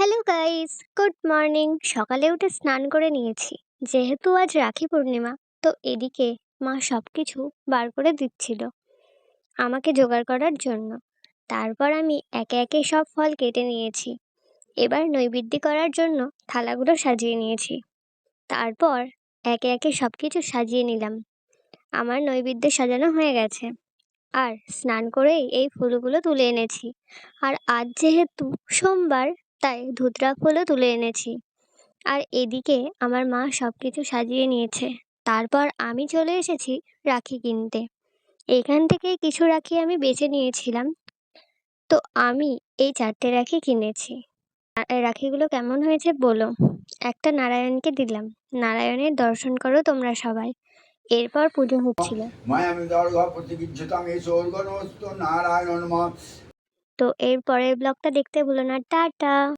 Hello guys, good morning. সকালে উঠে স্নান করে নিয়েছি। যেহেতু আজ রাখি পূর্ণিমা, তো এদিকে মা সবকিছু বার করে দিচ্ছিল আমাকে জোগাড় করার জন্য। তারপর আমি একে একে সব ফল কেটে নিয়েছি। এবার নৈবেদ্য করার জন্য থালাগুলো সাজিয়ে নিয়েছি। তারপর একে একে সবকিছু সাজিয়ে নিলাম। আমার নৈবেদ্য সাজানো হয়ে গেছে। আর স্নান করেই এই ফুলগুলো তুলে এনেছি। আর আজ যেহেতু সোমবার, তাই ধুতরা ফুলও তুলে এনেছি। আর এদিকে আমার মা সবকিছু সাজিয়ে নিয়েছে। তারপর আমি চলে এসেছি রাখি কিনতে। এখান থেকে কিছু রাখি আমি বেছে নিয়েছিলাম। তো আমি এই 4টে রাখি কিনেছি। আর এই রাখিগুলো কেমন হয়েছে বলো। একটা নারায়ণকে দিলাম। নারায়ণের দর্শন করো তোমরা সবাই। এরপর পুজো হচ্ছিল। তো এর পরের ব্লগটা দেখতে ভুলো না। টাটা।